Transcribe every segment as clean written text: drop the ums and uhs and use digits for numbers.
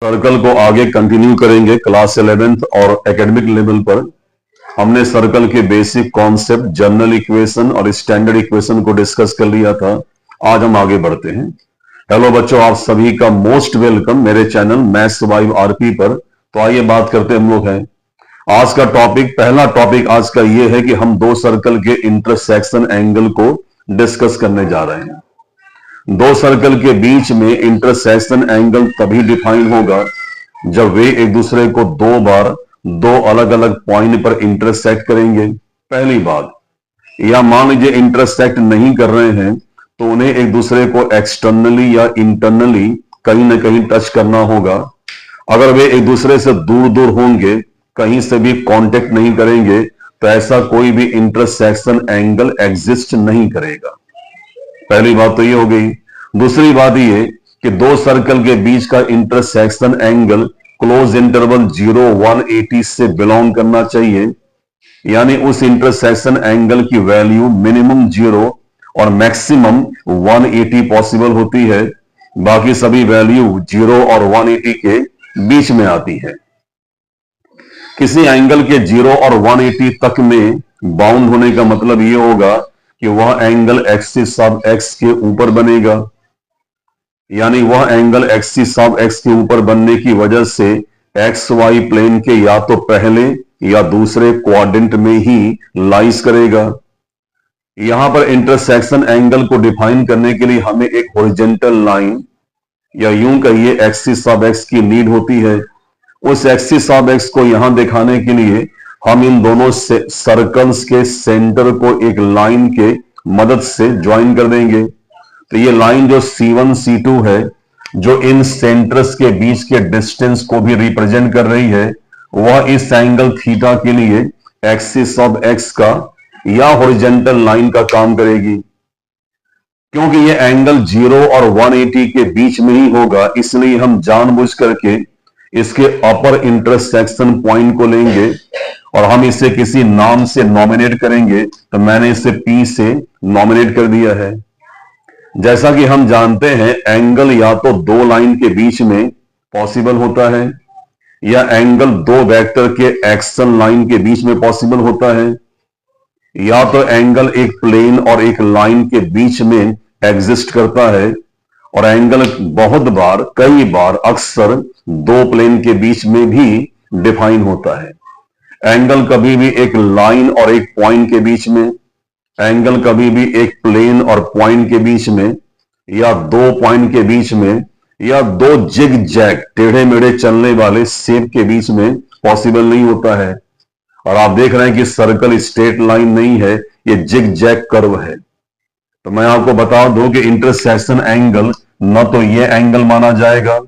Circle को आगे continue करेंगे क्लास 11th और एकेडमिक लेवल पर। हमने सर्कल के बेसिक कॉन्सेप्ट, जनरल इक्वेशन और स्टैंडर्ड इक्वेशन को डिस्कस कर लिया था। आज हम आगे बढ़ते हैं। हेलो बच्चों, आप सभी का मोस्ट वेलकम मेरे चैनल मैथ्स सर्वाइव आरपी पर। तो आइए बात करते हम लोग हैं आज का टॉपिक। पहला टॉपिक आज का ये है कि हम दो सर्कल के इंटरसेक्शन एंगल को डिस्कस करने जा रहे हैं। दो सर्कल के बीच में इंटरसेक्शन एंगल तभी डिफाइन होगा जब वे एक दूसरे को दो बार दो अलग अलग पॉइंट पर इंटरसेक्ट करेंगे। पहली बात, या मान लीजिए इंटरसेक्ट नहीं कर रहे हैं तो उन्हें एक दूसरे को एक्सटर्नली या इंटरनली कहीं ना कहीं टच करना होगा। अगर वे एक दूसरे से दूर दूर होंगे, कहीं से भी कांटेक्ट नहीं करेंगे, तो ऐसा कोई भी इंटरसेक्शन एंगल एग्जिस्ट नहीं करेगा। पहली बात तो ये हो गई। दूसरी बात ये कि दो सर्कल के बीच का इंटरसेक्शन एंगल क्लोज इंटरवल 0-180 से बिलोंग करना चाहिए, यानी उस इंटरसेक्शन एंगल की वैल्यू मिनिमम 0 और मैक्सिमम 180 पॉसिबल होती है। बाकी सभी वैल्यू 0 और 180 के बीच में आती है। किसी एंगल के 0 और 180 तक में बाउंड होने का मतलब यह होगा कि वह एंगल एक्सिस ऑफ एक्स के ऊपर बनेगा, यानी वह एंगल एक्सिस ऑफ एक्स के ऊपर बनने की वजह से एक्स वाई प्लेन के या तो पहले या दूसरे क्वाड्रेंट में ही लाइज करेगा। यहां पर इंटरसेक्शन एंगल को डिफाइन करने के लिए हमें एक हॉरिजॉन्टल लाइन या यूं कहिए एक्सिस ऑफ एक्स की नीड होती है। उस एक्सिस ऑफ एक्स को यहां दिखाने के लिए हम इन दोनों सर्कल्स के सेंटर को एक लाइन के मदद से ज्वाइन कर देंगे। तो ये लाइन जो C1 C2 है, जो इन सेंटर्स के बीच के डिस्टेंस को भी रिप्रेजेंट कर रही है, वह इस एंगल थीटा के लिए एक्सिस ऑफ एक्स का या हॉरिजॉन्टल लाइन का काम करेगी। क्योंकि ये एंगल 0 और 180 के बीच में ही होगा, इसलिए हम जानबूझ करके इसके अपर इंटरसेक्शन पॉइंट को लेंगे और हम इसे किसी नाम से नॉमिनेट करेंगे। तो मैंने इसे P से नॉमिनेट कर दिया है। जैसा कि हम जानते हैं, एंगल या तो दो लाइन के बीच में पॉसिबल होता है या एंगल दो वेक्टर के एक्शन लाइन के बीच में पॉसिबल होता है, या तो एंगल एक प्लेन और एक लाइन के बीच में एग्जिस्ट करता है, और एंगल बहुत बार, कई बार, अक्सर दो प्लेन के बीच में भी डिफाइन होता है। एंगल कभी भी एक लाइन और एक पॉइंट के बीच में, एंगल कभी भी एक प्लेन और पॉइंट के बीच में, या दो पॉइंट के बीच में, या दो जिग जैग टेढ़े मेढ़े चलने वाले शेप के बीच में पॉसिबल नहीं होता है। और आप देख रहे हैं कि सर्कल स्ट्रेट लाइन नहीं है, ये जिग जैग कर्व है। तो मैं आपको बता दूं कि इंटरसेक्शन एंगल न तो ये एंगल माना जाएगा,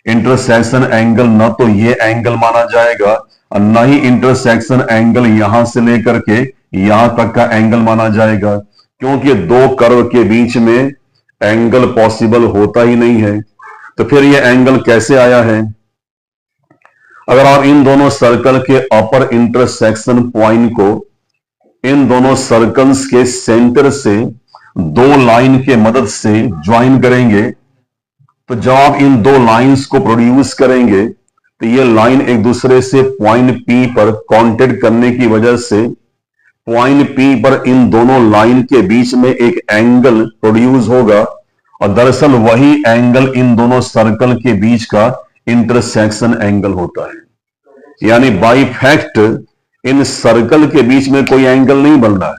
इंटरसेक्शन एंगल न तो ये एंगल माना जाएगा, और न ही इंटरसेक्शन एंगल यहां से लेकर के यहां तक का एंगल माना जाएगा, क्योंकि दो कर्व के बीच में एंगल पॉसिबल होता ही नहीं है। तो फिर ये एंगल कैसे आया है? अगर आप इन दोनों सर्कल के अपर इंटरसेक्शन पॉइंट को इन दोनों सर्कल्स के सेंटर से दो लाइन के मदद से ज्वाइन करेंगे, तो जब आप इन दो लाइंस को प्रोड्यूस करेंगे तो ये लाइन एक दूसरे से पॉइंट P पर कांटेक्ट करने की वजह से पॉइंट P पर इन दोनों लाइन के बीच में एक एंगल प्रोड्यूस होगा, और दरअसल वही एंगल इन दोनों सर्कल के बीच का इंटरसेक्शन एंगल होता है। यानी बाय फैक्ट इन सर्कल के बीच में कोई एंगल नहीं बन रहा है,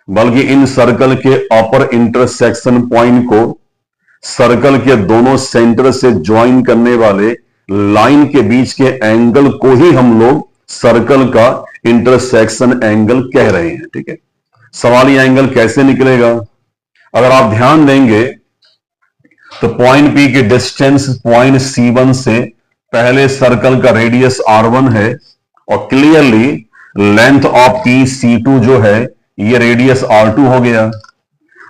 बल्कि इन सर्कल के अपर इंटरसेक्शन पॉइंट को सर्कल के दोनों सेंटर से ज्वाइन करने वाले लाइन के बीच के एंगल को ही हम लोग सर्कल का इंटरसेक्शन एंगल कह रहे हैं। ठीक है, सवाल ये एंगल कैसे निकलेगा? अगर आप ध्यान देंगे तो पॉइंट P की डिस्टेंस पॉइंट C1 से पहले सर्कल का रेडियस R1 है, और क्लियरली लेंथ ऑफ PC2 जो है ये रेडियस R2 हो गया।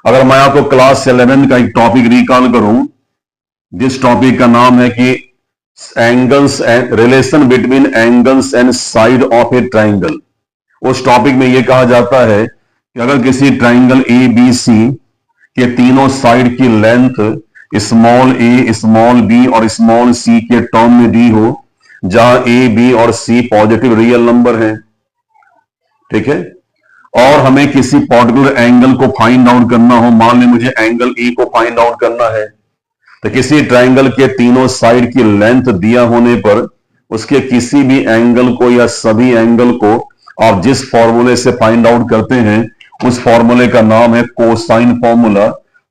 अगर मैं आपको क्लास 11 का एक टॉपिक रिकॉल करूं, जिस टॉपिक का नाम है कि angles and relation between angles and side of A triangle, उस टॉपिक में यह कहा जाता है कि अगर किसी ट्राइंगल ABC के तीनों साइड की लेंथ स्मॉल ए, स्मॉल बी और स्मॉल सी के टर्म में दी हो, जहां ए, बी और सी पॉजिटिव रियल नंबर है, ठीक है, और हमें किसी पर्टिकुलर एंगल को फाइंड आउट करना हो, मान लें मुझे एंगल ई को फाइंड आउट करना है, तो किसी ट्रायंगल के तीनों साइड की लेंथ दिया होने पर उसके किसी भी एंगल को या सभी एंगल को आप जिस फॉर्मूले से फाइंड आउट करते हैं उस फॉर्मूले का नाम है कोसाइन फॉर्मूला।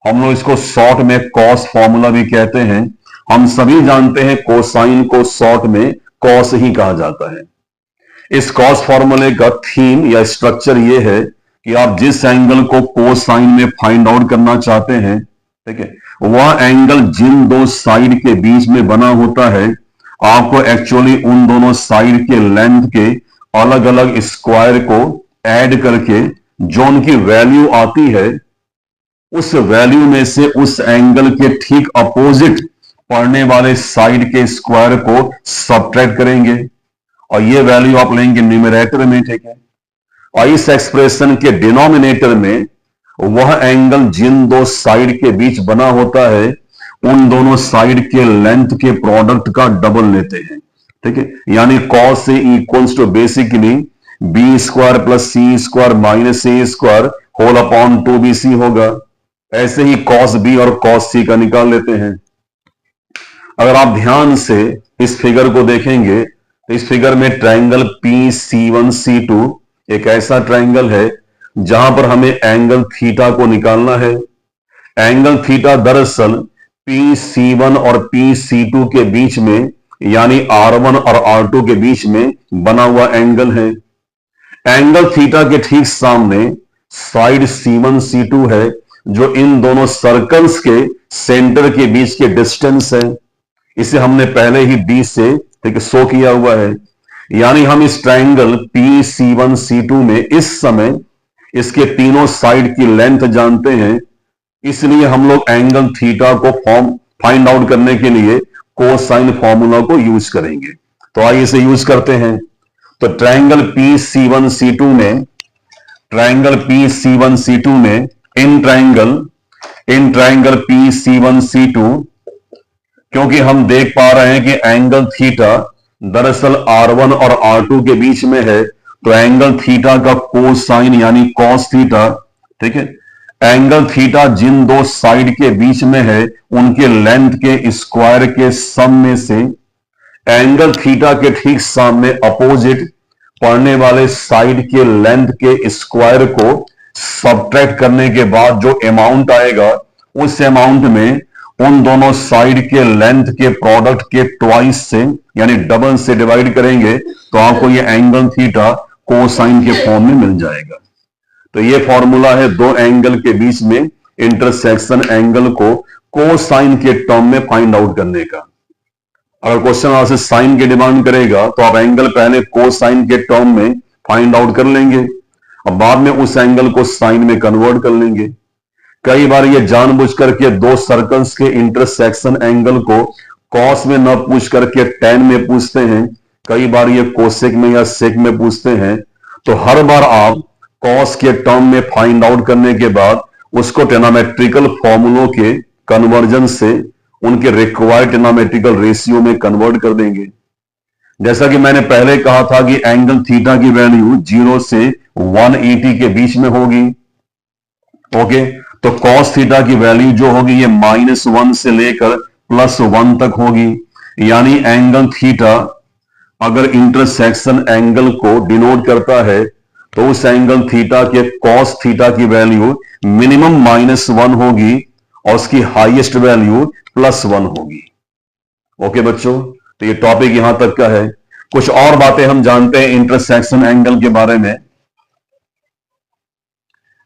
हम लोग इसको शॉर्ट में कॉस फॉर्मूला भी कहते हैं। हम सभी जानते हैं कोसाइन को शॉर्ट में कॉस ही कहा जाता है। इस कॉस फॉर्मूले का थीम या स्ट्रक्चर ये है कि आप जिस एंगल को कोसाइन में फाइंड आउट करना चाहते हैं, ठीक है, वह एंगल जिन दो साइड के बीच में बना होता है, आपको एक्चुअली उन दोनों साइड के लेंथ के अलग अलग स्क्वायर को ऐड करके जो उनकी वैल्यू आती है उस वैल्यू में से उस एंगल के ठीक अपोजिट पड़ने वाले साइड के स्क्वायर को सब्ट्रैक्ट करेंगे और ये वैल्यू आप लेंगे न्यूमरेटर में, ठीक है। और इस एक्सप्रेशन के डिनोमिनेटर में वह एंगल जिन दो साइड के बीच बना होता है उन दोनों साइड के लेंथ के प्रोडक्ट का डबल लेते हैं, ठीक है। यानी cos A equals to basically B square plus C square minus A square whole upon 2bc होगा। ऐसे ही cos B और cos C का निकाल लेते हैं। अगर आप ध्यान से इस फिगर को देखेंगे तो इस फिगर में ट्रायंगल PC1C2 एक ऐसा ट्रायंगल है जहां पर हमें एंगल थीटा को निकालना है। एंगल थीटा दरअसल PC1 और PC2 के बीच में यानी R1 और R2 के बीच में बना हुआ एंगल है। एंगल थीटा के ठीक सामने साइड C1 C2 है जो इन दोनों सर्कल्स के सेंटर के बीच के डिस्टेंस है। इसे हमने पहले ही D से ठीक शो किया हुआ है। यानी हम इस ट्रायंगल PC1 C2 में इस समय इसके तीनों साइड की लेंथ जानते हैं, इसलिए हम लोग एंगल थीटा को फाइंड आउट करने के लिए कोसाइन फॉर्मूला को यूज करेंगे। तो आइए इसे यूज करते हैं। तो ट्रायंगल PC1C2 में इन ट्रायंगल PC1C2 क्योंकि हम देख पा रहे हैं कि एंगल थीटा दरअसल R1 और R2 के बीच में है, तो एंगल थीटा का कोसाइन यानी कॉस थीटा, ठीक है, एंगल थीटा जिन दो साइड के बीच में है उनके लेंथ के स्क्वायर के सम में से एंगल थीटा के ठीक सामने अपोजिट पड़ने वाले साइड के लेंथ के स्क्वायर को सब्ट्रैक्ट करने के बाद जो अमाउंट आएगा उस अमाउंट में उन दोनों साइड के लेंथ के प्रोडक्ट के ट्वाइस से यानी डबल से डिवाइड करेंगे तो आपको ये एंगल थीटा कोसाइन के फॉर्म में मिल जाएगा। तो ये फॉर्मूला है दो एंगल के बीच में इंटरसेक्शन एंगल को कोसाइन के टर्म में फाइंड आउट करने का। अगर क्वेश्चन आपसे साइन की डिमांड करेगा तो आप एंगल पहले कोसाइन के टर्म में फाइंड आउट कर लेंगे और बाद में उस एंगल को साइन में कन्वर्ट कर लेंगे। कई बार ये जानबूझ करके दो सर्कल्स के इंटरसेक्शन एंगल को कॉस में न पूछ करके टैन में पूछते हैं, कई बार ये कोसेक में या सेक में पूछते हैं। तो हर बार आप कॉस के टर्म में फाइंड आउट करने के बाद उसको ट्रिग्नोमेट्रिकल फॉर्मूलों के कन्वर्जन से उनके रिक्वायर्ड ट्रिग्नोमेट्रिकल रेशियो में कन्वर्ट कर देंगे। जैसा कि मैंने पहले कहा था कि एंगल थीटा की वैल्यू 0 से 180 के बीच में होगी। ओके, तो कॉस थीटा की वैल्यू जो होगी ये -1 से लेकर +1 तक होगी। यानी एंगल थीटा अगर इंटरसेक्शन एंगल को डिनोट करता है तो उस एंगल थीटा के कॉस थीटा की वैल्यू मिनिमम -1 होगी और उसकी हाईएस्ट वैल्यू +1 होगी। ओके बच्चों, तो ये टॉपिक यहां तक का है। कुछ और बातें हम जानते हैं इंटरसेक्शन एंगल के बारे में।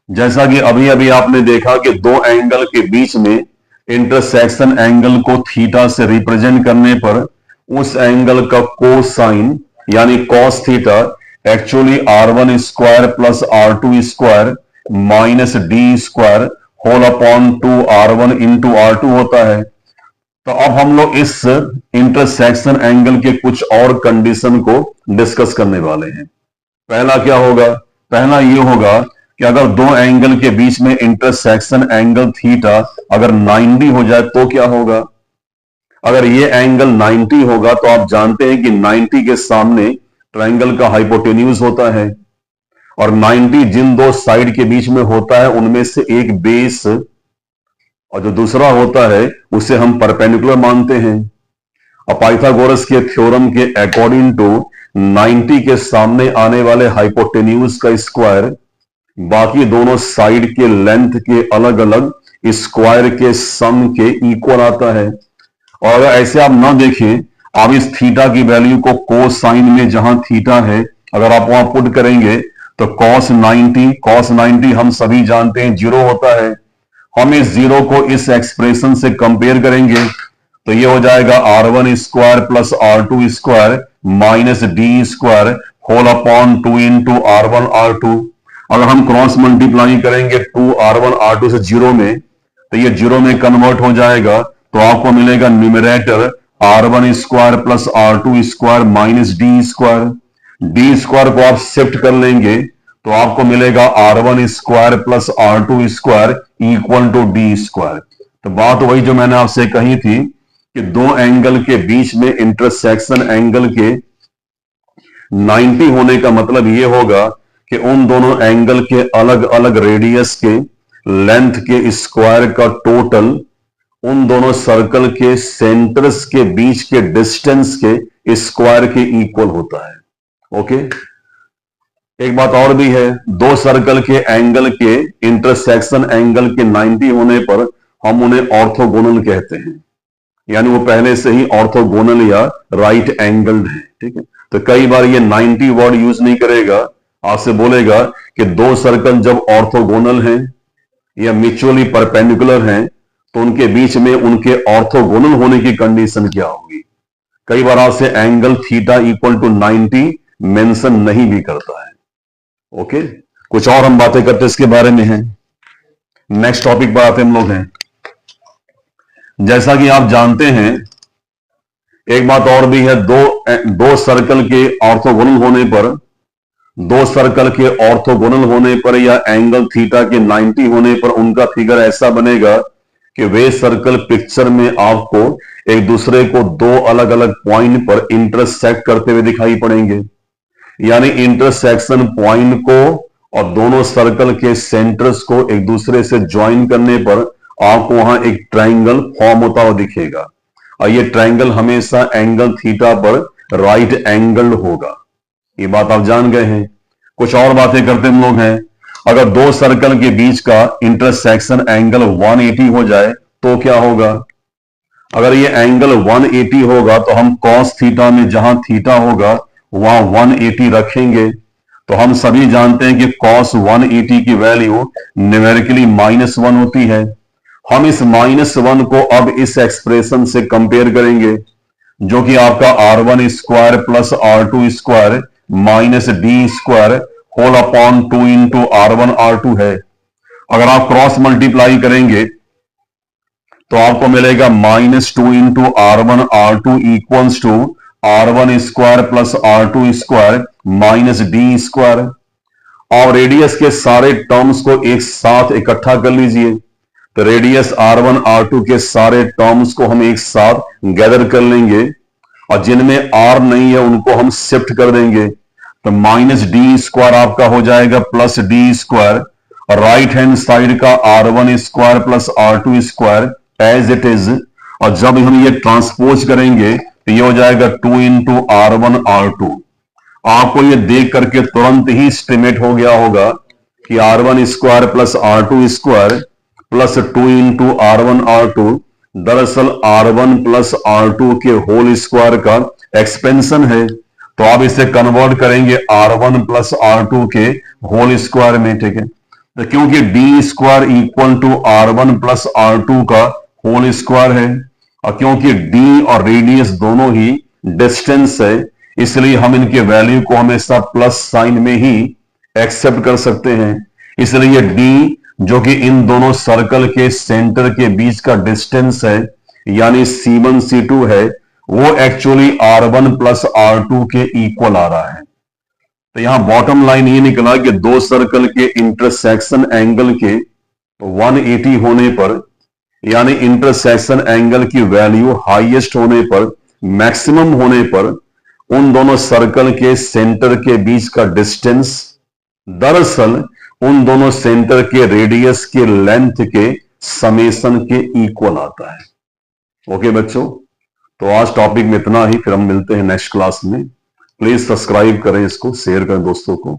जैसा कि अभी अभी आपने देखा कि दो एंगल के बीच में इंटरसेक्शन एंगल को थीटा से रिप्रेजेंट करने पर उस एंगल का कोसाइन यानी cos theta actually R1 square plus R2 square minus D square whole upon 2R1 into R2 होता है। तो अब हम लोग इस इंटरसेक्शन एंगल के कुछ और कंडीशन को डिस्कस करने वाले हैं। पहला क्या होगा? पहला ये होगा कि अगर दो एंगल के बीच में इंटरसेक्शन एंगल थीटा अगर 90 हो जाए तो क्या होगा। अगर ये एंगल 90 होगा तो आप जानते हैं कि 90 के सामने ट्रायंगल का हाइपोटेन्यूज होता है, और 90 जिन दो साइड के बीच में होता है उनमें से एक बेस और जो दूसरा होता है उसे हम परपेंडिकुलर मानते हैं। और पाइथागोरस के थ्योरम के अकॉर्डिंग टू 90 के सामने आने वाले हाइपोटेन्यूज का स्क्वायर बाकी दोनों साइड के लेंथ के अलग अलग स्क्वायर के सम के इक्वल आता है। और अगर ऐसे आप ना देखें, आप इस थीटा की वैल्यू को कोसाइन में जहां थीटा है अगर आप वहां पुट करेंगे तो cos 90 हम सभी जानते हैं जीरो होता है। हम इस जीरो को इस एक्सप्रेशन से कंपेयर करेंगे तो ये हो जाएगा r1 square plus r2 square minus D square whole upon 2 into r1 r2। अगर हम क्रॉस मल्टीप्लाई करेंगे 2r1 r2 से जीरो में तो ये जीरो में कन्वर्ट हो जाएगा, तो आपको मिलेगा numerator r1 square plus r2 square minus D square. D square को आप शिफ्ट कर लेंगे तो आपको मिलेगा r1 square plus r2 square equal to D square. तो बात वही जो मैंने आपसे कही थी कि दो एंगल के बीच में इंटरसेक्शन एंगल के 90 होने का मतलब यह होगा कि उन दोनों एंगल के अलग अलग रेडियस के लेंथ के स्क्वायर का टोटल उन दोनों सर्कल के सेंटर्स के बीच के डिस्टेंस के स्क्वायर के इक्वल होता है। ओके, एक बात और भी है, दो सर्कल के एंगल के इंटरसेक्शन एंगल के 90 होने पर हम उन्हें ऑर्थोगोनल कहते हैं, यानी वो पहले से ही ऑर्थोगोनल या राइट एंगल्ड है। ठीक है, तो कई बार ये 90 वर्ड यूज नहीं करेगा, आपसे बोलेगा कि दो सर्कल जब ऑर्थोगोनल हैं या म्यूचुअली परपेंडिकुलर हैं तो उनके बीच में उनके ऑर्थोगोनल होने की कंडीशन क्या होगी। कई बार आपसे angle theta equal to 90 mention नहीं भी करता है। ओके, कुछ और हम बातें करते इसके बारे में हैं। नेक्स्ट टॉपिक पर आते हम लोग हैं। जैसा कि आप जानते हैं, एक बात और भी है, दो सर्कल के ऑर्थोगोनल होने पर, दो सर्कल के ऑर्थोगोनल होने पर या एंगल थीटा के 90 होने पर उनका फिगर ऐसा बनेगा कि वे सर्कल पिक्चर में आपको एक दूसरे को दो अलग अलग पॉइंट पर इंटरसेक्ट करते हुए दिखाई पड़ेंगे। यानी इंटरसेक्शन पॉइंट को और दोनों सर्कल के सेंटर्स को एक दूसरे से ज्वाइन करने पर आपको वहां एक ट्रायंगल फॉर्म होता हुआ दिखेगा, और ये ट्रायंगल हमेशा एंगल थीटा पर राइट एंगल होगा। ये बात आप जान गए हैं। कुछ और बातें करते हम लोग हैं। अगर दो सर्कल के बीच का इंटरसेक्शन एंगल 180 हो जाए तो क्या होगा। अगर ये एंगल 180 होगा तो हम cos थीटा में जहां थीटा होगा वहां 180 रखेंगे। तो हम सभी जानते हैं कि cos 180 की वैल्यू न्यूमेरिकली -1 होती है। हम इस -1 को अब इस एक्सप्रेशन से कंपेयर करेंगे जो कि आपका r1 square plus r2 square minus D square whole upon 2 into r1 r2 है। अगर आप क्रॉस मल्टीप्लाई करेंगे तो आपको मिलेगा -2 into r1 r2 equals to r1 square plus r2 square minus D square. और रेडियस के सारे टर्म्स को एक साथ इकट्ठा कर लीजिए, तो रेडियस r1 r2 के सारे टर्म्स को हम एक साथ गैदर कर लेंगे, और जिनमें r नहीं है उनको हम शिफ्ट कर देंगे। तो माइनस डी स्क्वायर आपका हो जाएगा plus D square, right hand side का r1 square plus r2 square as it is, और जब हम ये ट्रांसपोज करेंगे तो ये हो जाएगा 2 इंटू r1 r2। आपको ये देख करके तुरंत ही एस्टिमेट हो गया होगा कि r1 square plus r2 square plus 2 into r1 r2 दरअसल r1 प्लस r2 के होल स्क्वायर का एक्सपेंशन है। तो आप इसे कन्वर्ट करेंगे r1 प्लस r2 के होल स्क्वायर में। ठीक है, तो क्योंकि D square equal to r1 plus r2 का होल स्क्वायर है, और क्योंकि d और रेडियस दोनों ही डिस्टेंस है, इसलिए हम इनके वैल्यू को हमेशा प्लस साइन में ही एक्सेप्ट कर सकते हैं। इसलिए d जो कि इन दोनों सर्कल के सेंटर के बीच का डिस्टेंस है यानी C1 C2 है, वो एक्चुअली r1 प्लस r2 के इक्वल आ रहा है। तो यहां बॉटम लाइन ये निकला कि दो सर्कल के इंटरसेक्शन एंगल के 180 होने पर, यानी इंटरसेक्शन एंगल की वैल्यू हाईएस्ट होने पर, मैक्सिमम होने पर, उन दोनों सर्कल के सेंटर के बीच का डिस्टेंस दरअसल उन दोनों सेंटर के रेडियस के लेंथ के समेशन के इक्वल आता है। ओके बच्चों, तो आज टॉपिक में इतना ही, फिर हम मिलते हैं नेक्स्ट क्लास में। प्लीज सब्सक्राइब करें, इसको शेयर करें दोस्तों को।